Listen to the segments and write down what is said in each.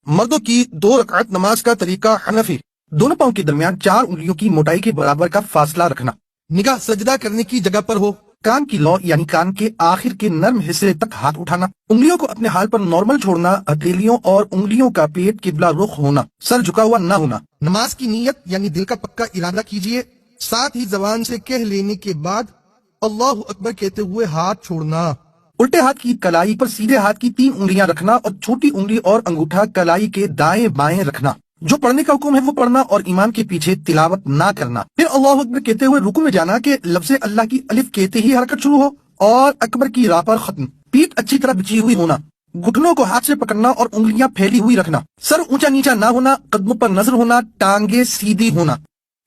مردوں کی 2 رکعت نماز کا طریقہ حنفی، دونوں پاؤں کے درمیان 4 انگلیوں کی موٹائی کے برابر کا فاصلہ رکھنا، نگاہ سجدہ کرنے کی جگہ پر ہو، کان کی لو یعنی کان کے آخر کے نرم حصے تک ہاتھ اٹھانا، انگلیوں کو اپنے حال پر نارمل چھوڑنا، ہتھیلیوں اور انگلیوں کا پیٹ قبلہ رخ ہونا، سر جھکا ہوا نہ ہونا۔ نماز کی نیت یعنی دل کا پکا ارادہ کیجئے، ساتھ ہی زبان سے کہہ لینے کے بعد اللہ اکبر کہتے ہوئے ہاتھ چھوڑنا۔ الٹے ہاتھ کی کلائی پر سیدھے ہاتھ کی 3 انگلیاں رکھنا اور چھوٹی انگلی اور انگوٹھا کلائی کے دائیں بائیں رکھنا۔ جو پڑھنے کا حکم ہے وہ پڑھنا اور امام کے پیچھے تلاوت نہ کرنا۔ پھر اللہ اکبر کہتے ہوئے رکوع میں جانا کہ لفظ اللہ کی الف کہتے ہی حرکت شروع ہو اور اکبر کی راہ پر ختم۔ پیٹھ اچھی طرح بچھی ہوئی ہونا، گھٹنوں کو ہاتھ سے پکڑنا اور انگلیاں پھیلی ہوئی رکھنا، سر اونچا نیچا نہ ہونا، قدموں پر نظر ہونا، ٹانگیں سیدھی ہونا،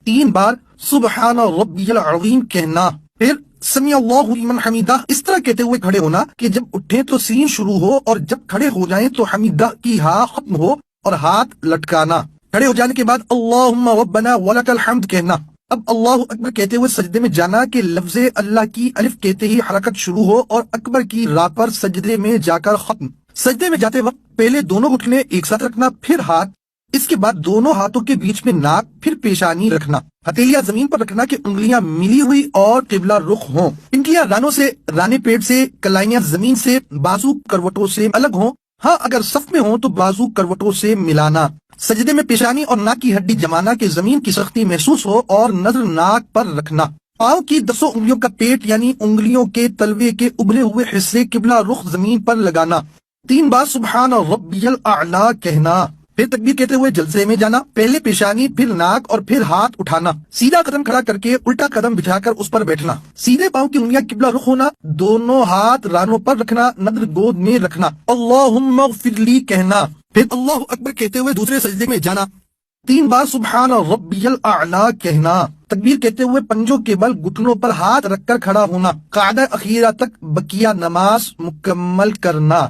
3 بار سبحان ربی العظیم کہنا، پھر سمیع اللہ لمن حمیدہ اس طرح کہتے ہوئے کھڑے ہونا کہ جب اٹھیں تو سین شروع ہو اور جب کھڑے ہو جائیں تو حمیدہ کی ہا ختم ہو اور ہاتھ لٹکانا۔ کھڑے ہو جانے کے بعد اللہم ربنا ولک الحمد کہنا۔ اب اللہ اکبر کہتے ہوئے سجدے میں جانا کہ لفظ اللہ کی الف کہتے ہی حرکت شروع ہو اور اکبر کی راہ پر سجدے میں جا کر ختم۔ سجدے میں جاتے وقت پہلے دونوں گھٹنے ایک ساتھ رکھنا، پھر ہاتھ، اس کے بعد دونوں ہاتھوں کے بیچ میں ناک، پھر پیشانی رکھنا، ہتھیلیاں زمین پر رکھنا کہ انگلیاں ملی ہوئی اور قبلہ رخ ہوں، پنکلیاں رانوں سے، رانے پیٹ سے، کلائیاں زمین سے، بازو کروٹوں سے الگ ہوں، ہاں اگر صف میں ہوں تو بازو کروٹوں سے ملانا۔ سجدے میں پیشانی اور ناک کی ہڈی جمانا کہ زمین کی سختی محسوس ہو اور نظر ناک پر رکھنا۔ پاؤں کی 10 انگلیوں کا پیٹ یعنی انگلیوں کے تلوے کے ابھرے ہوئے حصے قبلہ رخ زمین پر لگانا، 3 بار سبحان ربی الاعلیٰ کہنا، پھر تکبیر کہتے ہوئے جلسے میں جانا، پہلے پیشانی، پھر ناک اور پھر ہاتھ اٹھانا، سیدھا قدم کھڑا کر کے الٹا قدم بچھا کر اس پر بیٹھنا، سیدھے پاؤں کی انگلیاں قبلہ رخ ہونا، دونوں ہاتھ رانوں پر رکھنا، نظر گود میں رکھنا، اللہم اغفر لی کہنا، پھر اللہ اکبر کہتے ہوئے دوسرے سجدے میں جانا، 3 بار سبحان ربی الاعلیٰ کہنا، تکبیر کہتے ہوئے پنجوں کے بل گھٹنوں پر ہاتھ رکھ کر کھڑا ہونا، قاعدہ اخیرہ تک بقیہ نماز مکمل کرنا۔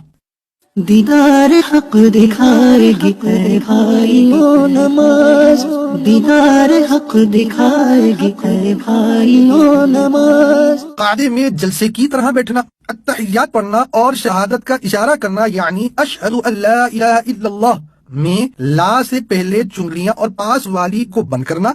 دیدار حق دکھائے گی اے بھائیو نماز، دیدار حق دکھائے گی اے بھائیو نماز۔ قاعدے میں جلسے کی طرح بیٹھنا، التحیات پڑھنا اور شہادت کا اشارہ کرنا یعنی اشہد ان لا الہ الا اللہ میں لا سے پہلے چنگلیاں اور پاس والی کو بند کرنا،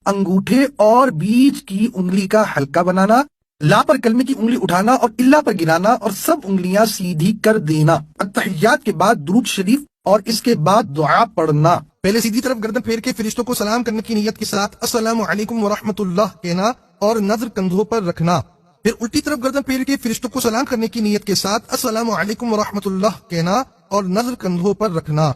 انگوٹھے اور بیچ کی انگلی کا حلقہ بنانا، لا پر کلمے کی انگلی اٹھانا اور اللہ پر گرانا اور سب انگلیاں سیدھی کر دینا۔ التحیات کے بعد درود شریف اور اس کے بعد دعا پڑھنا۔ پہلے سیدھی طرف گردن پھیر کے فرشتوں کو سلام کرنے کی نیت کے ساتھ السلام علیکم ورحمۃ اللہ کہنا اور نظر کندھوں پر رکھنا، پھر الٹی طرف گردن پھیر کے فرشتوں کو سلام کرنے کی نیت کے ساتھ السلام علیکم ورحمۃ اللہ کہنا اور نظر کندھوں پر رکھنا۔